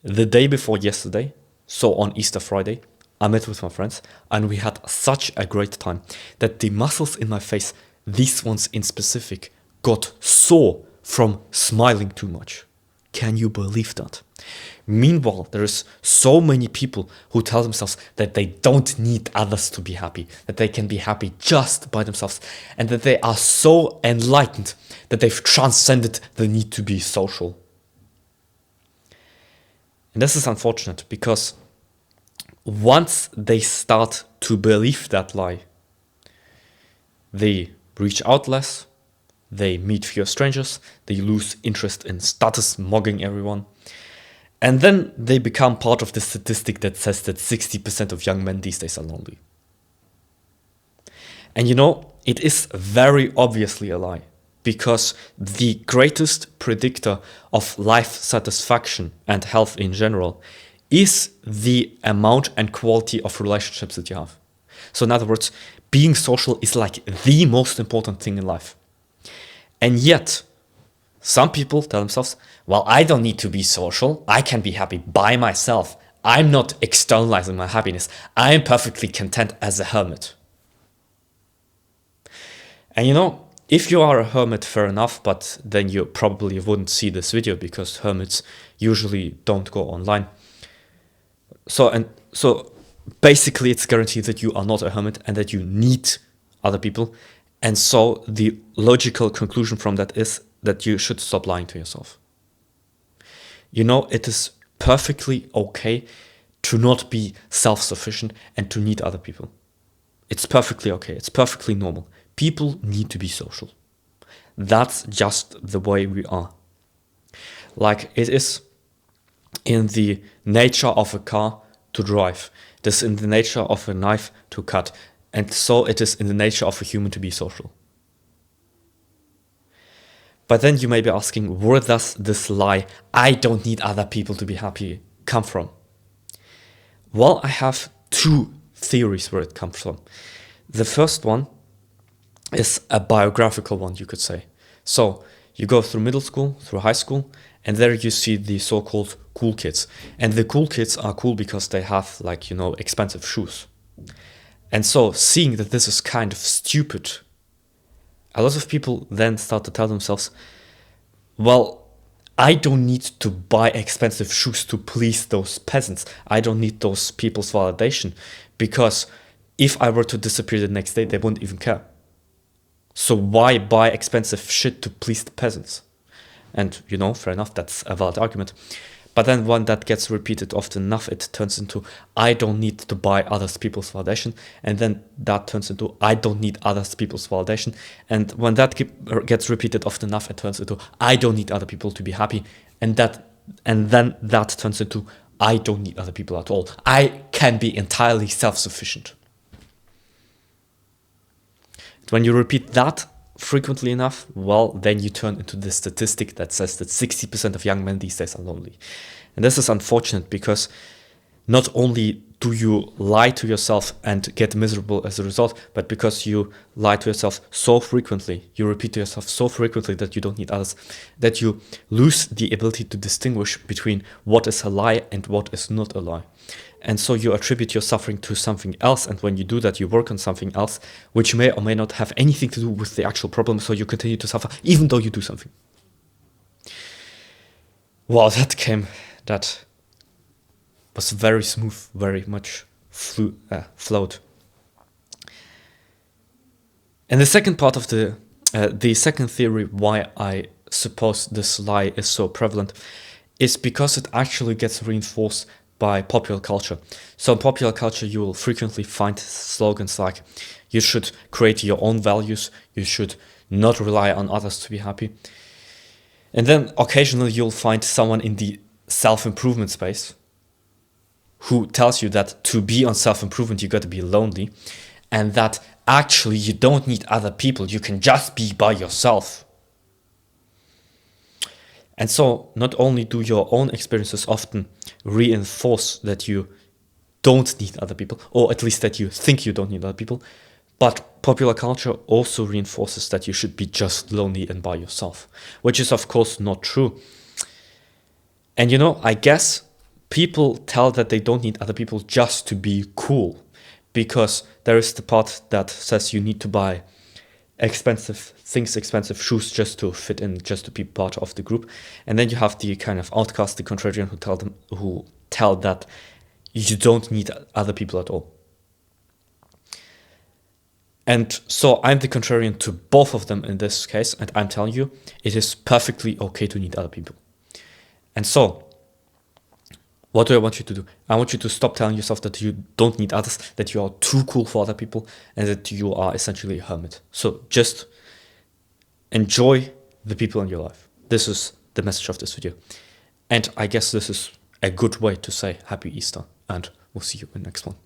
The day before yesterday, so on Easter Friday, I met with my friends and we had such a great time that the muscles in my face, these ones in specific, got sore from smiling too much. Can you believe that? Meanwhile, there is so many people who tell themselves that they don't need others to be happy, that they can be happy just by themselves, and that they are so enlightened that they've transcended the need to be social. And this is unfortunate because once they start to believe that lie, they reach out less, they meet fewer strangers, they lose interest in status mogging everyone, and then they become part of the statistic that says that 60% of young men these days are lonely. And you know, it is very obviously a lie, because the greatest predictor of life satisfaction and health in general is the amount and quality of relationships that you have. So in other words, being social is like the most important thing in life. And yet, some people tell themselves, well, I don't need to be social. I can be happy by myself. I'm not externalizing my happiness. I am perfectly content as a hermit. And you know, if you are a hermit, fair enough, but then you probably wouldn't see this video because hermits usually don't go online. So basically it's guaranteed that you are not a hermit and that you need other people. And so the logical conclusion from that is that you should stop lying to yourself. You know, it is perfectly okay to not be self-sufficient and to need other people. It's perfectly okay. It's perfectly normal. People need to be social. That's just the way we are. Like it is in the nature of a car to drive. It is in the nature of a knife to cut. And so it is in the nature of a human to be social. But then you may be asking, where does this lie, I don't need other people to be happy, come from? Well, I have two theories where it comes from. The first one is a biographical one, you could say. So you go through middle school, through high school, and there you see the so-called cool kids. And the cool kids are cool because they have, like, you know, expensive shoes. And so seeing that this is kind of stupid, a lot of people then start to tell themselves, well, I don't need to buy expensive shoes to please those peasants. I don't need those people's validation, because if I were to disappear the next day, they wouldn't even care. So why buy expensive shit to please the peasants? And, you know, fair enough, that's a valid argument. But then when that gets repeated often enough, it turns into, I don't need to buy other people's validation. And then that turns into, I don't need other people's validation. And when that gets repeated often enough, it turns into, I don't need other people to be happy. And then that turns into, I don't need other people at all. I can be entirely self-sufficient. When you repeat that frequently enough, well, then you turn into this statistic that says that 60% of young men these days are lonely. And this is unfortunate because not only do you lie to yourself and get miserable as a result, but because you lie to yourself so frequently, you repeat to yourself so frequently that you don't need others, that you lose the ability to distinguish between what is a lie and what is not a lie. And so you attribute your suffering to something else, and when you do that, you work on something else, which may or may not have anything to do with the actual problem, so you continue to suffer, even though you do something. Wow, that was very smooth, very much flowed. And the second part of the second theory why I suppose this lie is so prevalent is because it actually gets reinforced by popular culture. So in popular culture, you will frequently find slogans like, you should create your own values, you should not rely on others to be happy. And then occasionally you'll find someone in the self-improvement space who tells you that to be on self-improvement, you got to be lonely, and that actually you don't need other people, you can just be by yourself. And so not only do your own experiences often reinforce that you don't need other people, or at least that you think you don't need other people, but popular culture also reinforces that you should be just lonely and by yourself, which is of course not true. And you know, I guess People tell that they don't need other people just to be cool, because there is the part that says you need to buy expensive things, expensive shoes just to fit in, just to be part of the group. And then you have the kind of outcast, the contrarian, who tell that you don't need other people at all. And so I'm the contrarian to both of them in this case, and I'm telling you, it is perfectly okay to need other people. And so, what do I want you to do? I want you to stop telling yourself that you don't need others, that you are too cool for other people, and that you are essentially a hermit. So just enjoy the people in your life. This is the message of this video. And I guess this is a good way to say Happy Easter, and we'll see you in the next one.